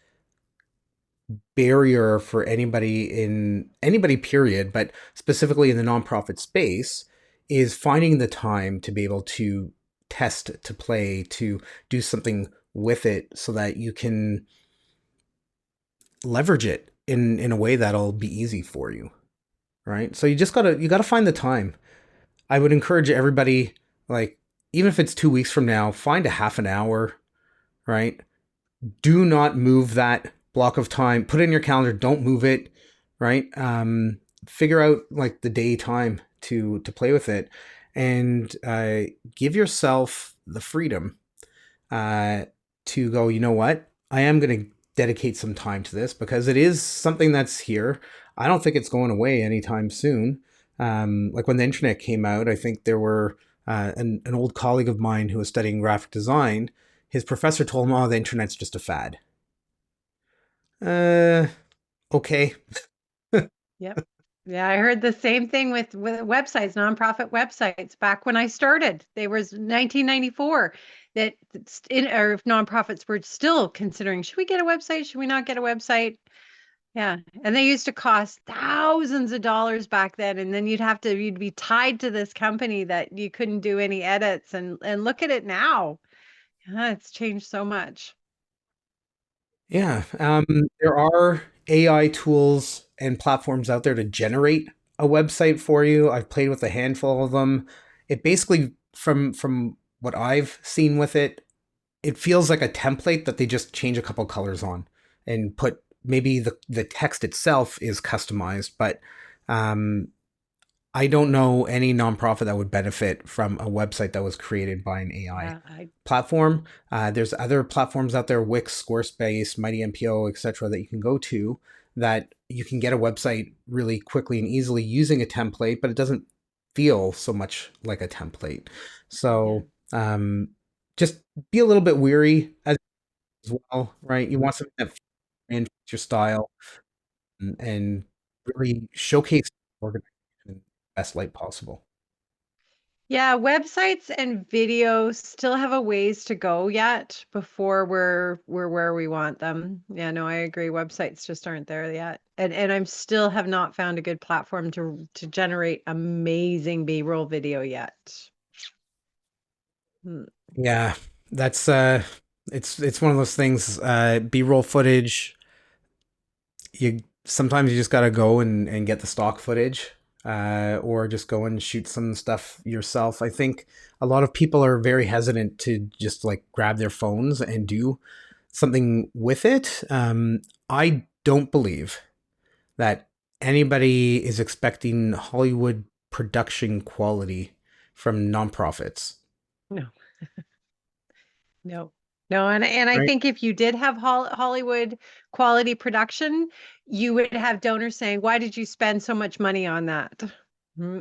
barrier for anybody period, but specifically in the nonprofit space, is finding the time to be able to test, to play, to do something with it so that you can leverage it in a way that'll be easy for you, right? So you gotta find the time. I would encourage everybody, like, even if it's 2 weeks from now, find a half an hour, right? Do not move that block of time. Put it in your calendar. Don't move it, right? Figure out like the day time to play with it, and give yourself the freedom uh, to go. You know what? I am going to dedicate some time to this because it is something that's here. I don't think it's going away anytime soon. Like when the internet came out, I think there were an old colleague of mine who was studying graphic design. His professor told him, "Oh, the internet's just a fad." Uh, okay. Yep. Yeah, I heard the same thing with websites, nonprofit websites. Back when I started, they was 1994 that or if nonprofits were still considering, should we get a website? Should we not get a website? Yeah, and they used to cost thousands of dollars back then, and then you'd be tied to this company that you couldn't do any edits, and look at it now. Yeah, it's changed so much. Yeah. There are AI tools and platforms out there to generate a website for you. I've played with a handful of them. It basically, from what I've seen with it, it feels like a template that they just change a couple colors on and put maybe the text itself is customized, but um, I don't know any nonprofit that would benefit from a website that was created by an AI Yeah, I platform. There's other platforms out there, Wix, Squarespace, Mighty MPO, etc., that you can go to that you can get a website really quickly and easily using a template, but it doesn't feel so much like a template. yeah. So just be a little bit weary as well, right? You want something that fits your style and really showcase organization in the best light possible. Yeah, websites and videos still have a ways to go yet before we're where we want them. Yeah, no, I agree. Websites just aren't there yet. And I'm still have not found a good platform to generate amazing B-roll video yet. Hmm. Yeah, that's it's one of those things. B-roll footage. You sometimes you just gotta go and get the stock footage, or just go and shoot some stuff yourself. I think a lot of people are very hesitant to just like grab their phones and do something with it. I don't believe that anybody is expecting Hollywood production quality from nonprofits, No, no, no. And I right? think if you did have Hollywood quality production, you would have donors saying, "Why did you spend so much money on that?" Hmm.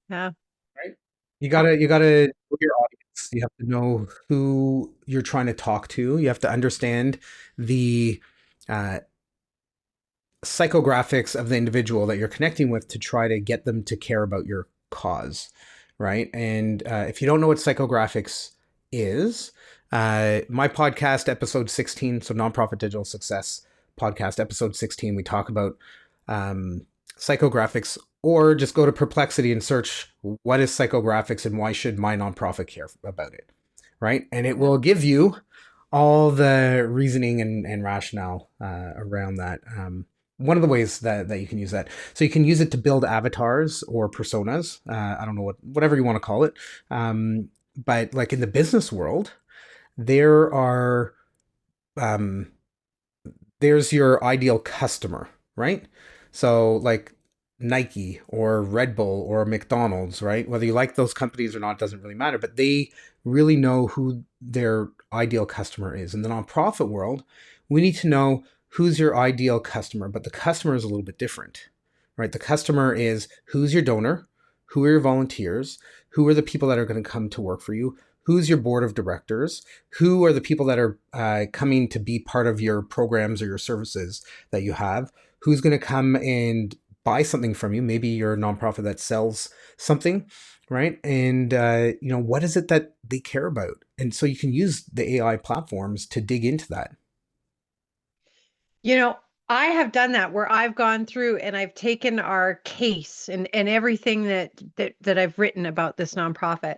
Yeah. Right. You gotta know your audience. You have to know who you're trying to talk to. You have to understand the uh, psychographics of the individual that you're connecting with to try to get them to care about your cause, right? And if you don't know what psychographics is, my podcast, episode 16, so Nonprofit Digital Success podcast, episode 16, we talk about psychographics, or just go to Perplexity and search what is psychographics and why should my nonprofit care about it, right? And it will give you all the reasoning and rationale around that. One of the ways that you can use that. So you can use it to build avatars or personas. I don't know whatever you want to call it. But like in the business world, there are there's your ideal customer, right? So like Nike or Red Bull or McDonald's, right? Whether you like those companies or not doesn't really matter, but they really know who their ideal customer is. In the nonprofit world, we need to know who's your ideal customer, but the customer is a little bit different, right? The customer is who's your donor, who are your volunteers, who are the people that are going to come to work for you, who's your board of directors, who are the people that are coming to be part of your programs or your services that you have, who's going to come and buy something from you. Maybe you're a nonprofit that sells something, right? And what is it that they care about? And so you can use the AI platforms to dig into that. I have done that where I've gone through and I've taken our case and everything that I've written about this nonprofit,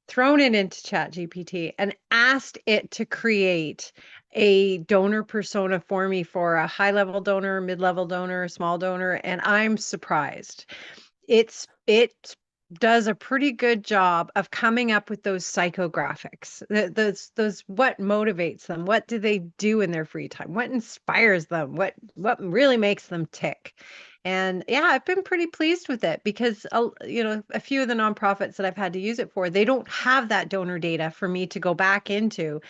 thrown it into ChatGPT and asked it to create a donor persona for me for a high-level donor, mid-level donor, small donor, and I'm surprised. It does a pretty good job of coming up with those psychographics. Those what motivates them, what do they do in their free time, what inspires them, what really makes them tick. And yeah, I've been pretty pleased with it because a few of the nonprofits that I've had to use it for, they don't have that donor data for me to go back into.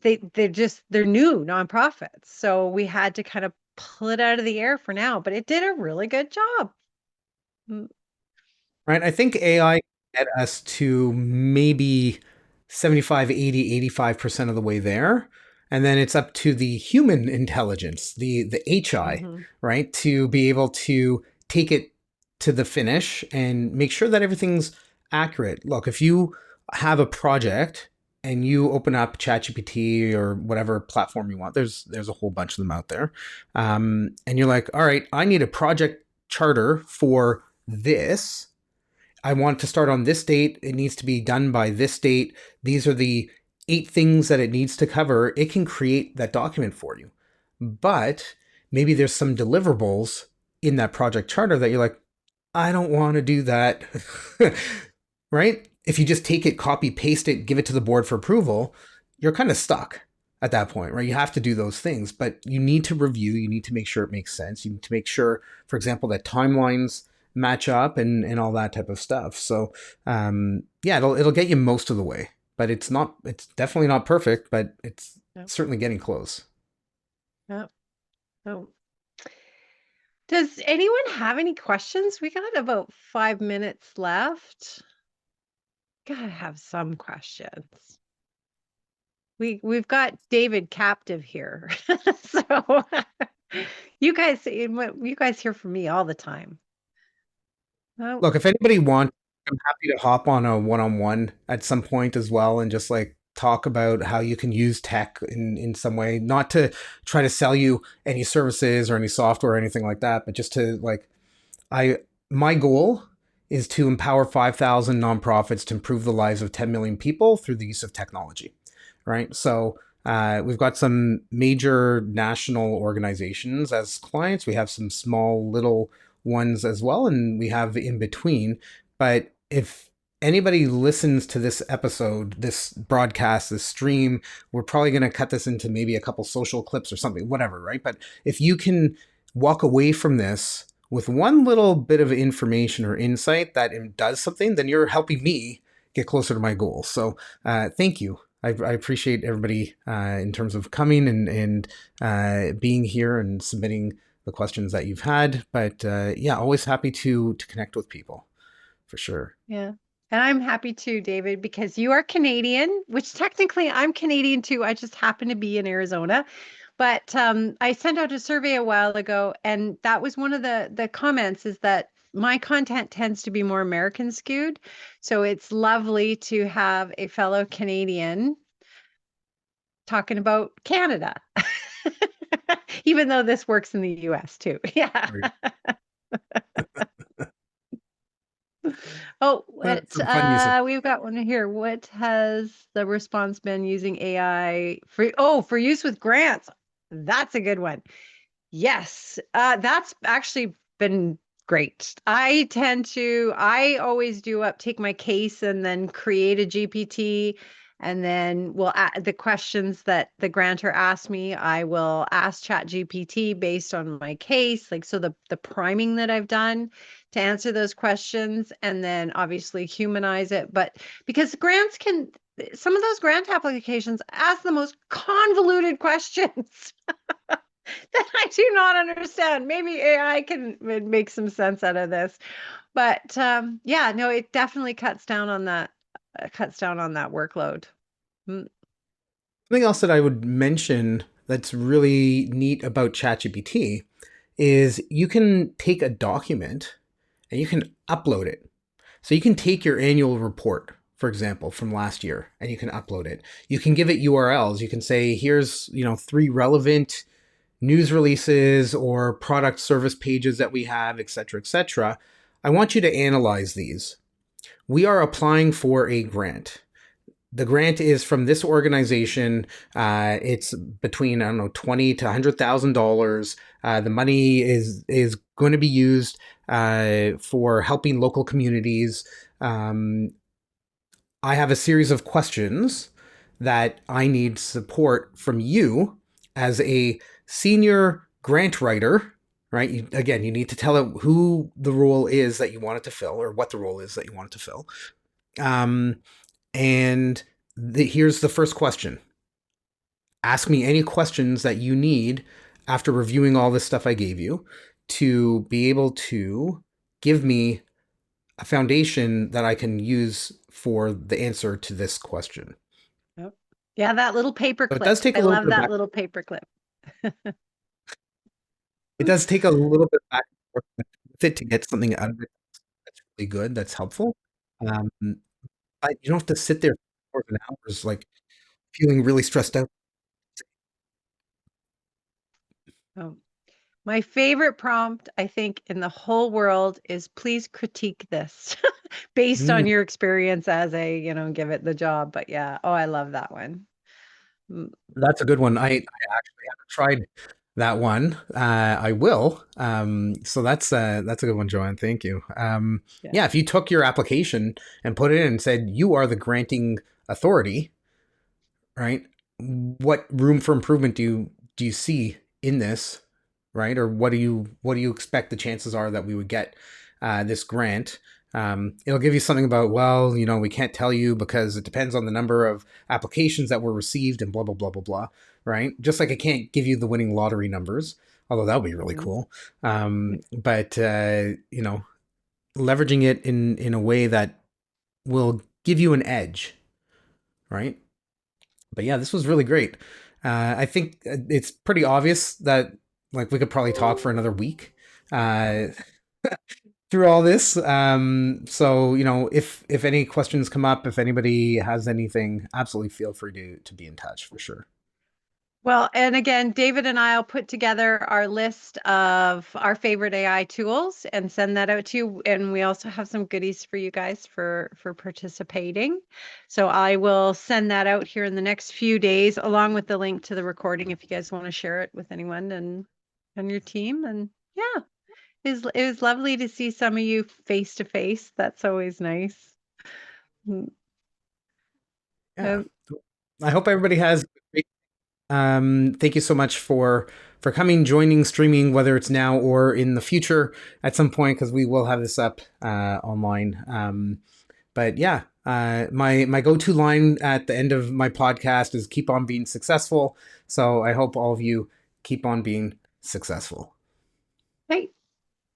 They're new nonprofits, so we had to kind of pull it out of the air for now, but it did a really good job. Right. I think AI can get us to maybe 75, 80, 85% of the way there. And then it's up to the human intelligence, the HI, Mhm. right, to be able to take it to the finish and make sure that everything's accurate. Look, if you have a project and you open up ChatGPT or whatever platform you want, there's a whole bunch of them out there. And you're like, all right, I need a project charter for this. I want to start on this date. It needs to be done by this date. These are the 8 things that it needs to cover. It can create that document for you. But maybe there's some deliverables in that project charter that you're like, I don't want to do that. Right? If you just take it, copy, paste it, give it to the board for approval, you're kind of stuck at that point, right? You have to do those things, but you need to review, you need to make sure it makes sense. You need to make sure, for example, that timelines match up and all that type of stuff. So yeah, it'll get you most of the way, but it's definitely not perfect, but it's certainly getting close. Yeah. Oh. Does anyone have any questions? We got about 5 minutes left. Gotta have some questions. We've got David captive here. So you guys hear from me all the time. Oh, Look, if anybody wants, I'm happy to hop on a one-on-one at some point as well and just like talk about how you can use tech in some way, not to try to sell you any services or any software or anything like that, but just to like, my goal is to empower 5,000 nonprofits to improve the lives of 10 million people through the use of technology, right? So we've got some major national organizations as clients. We have some small little ones as well, and we have in between. But if anybody listens to this episode, this broadcast, this stream, we're probably going to cut this into maybe a couple social clips or something, whatever, right? But if you can walk away from this with one little bit of information or insight that does something, then you're helping me get closer to my goal. So thank you. I appreciate everybody in terms of coming and being here and submitting the questions that you've had. But yeah, always happy to connect with people for sure. yeah. And I'm happy too, David, because you are Canadian, which technically I'm Canadian too. I just happen to be in Arizona. But I sent out a survey a while ago, and that was one of the comments is that my content tends to be more American skewed. So it's lovely to have a fellow Canadian talking about Canada, even though this works in the US too. Yeah. Right. Oh, Some fun use of. we've got one here. What has the response been using AI for use with grants? That's a good one. Yes, that's actually been great. I always take my case and then create a GPT, and then the questions that the grantor asked me, I will ask Chat GPT based on my case, like so the priming that I've done to answer those questions, and then obviously humanize it. But because some of those grant applications ask the most convoluted questions. That I do not understand. Maybe AI can make some sense out of this. But yeah, no, it definitely cuts down on that workload. Mm. Something else that I would mention that's really neat about ChatGPT is you can take a document and you can upload it. So you can take your annual report, for example, from last year, and you can upload it. You can give it URLs. You can say, here's, 3 relevant news releases or product service pages that we have, et cetera, et cetera. I want you to analyze these. We are applying for a grant. The grant is from this organization. It's between, I don't know, $20,000 to $100,000. The money is going to be used for helping local communities. I have a series of questions that I need support from you as a senior grant writer, right? Again, you need to tell it who the role is that you want it to fill, or what the role is that you want it to fill. And here's the first question. Ask me any questions that you need after reviewing all this stuff I gave you to be able to give me a foundation that I can use for the answer to this question. Yep. Yeah, that little paper So it clip. does take I a little love bit of that back. little paper clip. It does take a little bit back and forth with it to get something out of it that's really good, that's helpful. Um, but you don't have to sit there for hours, like feeling really stressed out. Oh. My favorite prompt, I think, in the whole world is please critique this based on Mm, your experience as give it the job. But yeah, oh, I love that one. Mm. that's a good one. I actually haven't tried that one. I will. So that's a good one, Joanne. Thank you. Yeah. Yeah, if you took your application and put it in and said you are the granting authority, right? What room for improvement do you see in this, right? Or what do you expect the chances are that we would get this grant? It'll give you something about, well, we can't tell you because it depends on the number of applications that were received and blah blah blah blah blah, right? Just like I can't give you the winning lottery numbers, although that would be really Mhm. cool. But leveraging it in a way that will give you an edge, right? But yeah, this was really great. I think it's pretty obvious that like we could probably talk for another week uh, through all this. So if any questions come up, if anybody has anything, absolutely feel free to be in touch for sure. Well, and again, David and I'll put together our list of our favorite AI tools and send that out to you. And we also have some goodies for you guys for participating. So I will send that out here in the next few days, along with the link to the recording if you guys want to share it with anyone and on your team. And yeah, it was lovely to see some of you face to face. That's always nice. Mm. Yeah, I hope everybody has. Thank you so much for coming, joining, streaming, whether it's now or in the future at some point, because we will have this up online. But yeah, my go-to line at the end of my podcast is "Keep on being successful." So I hope all of you keep on being successful. Hey,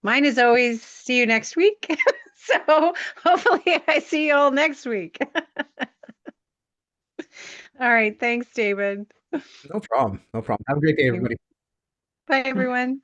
mine is always see you next week. So hopefully I see you all next week. All right. Thanks, David. No problem. No problem. Have a great day, everybody. Bye, everyone.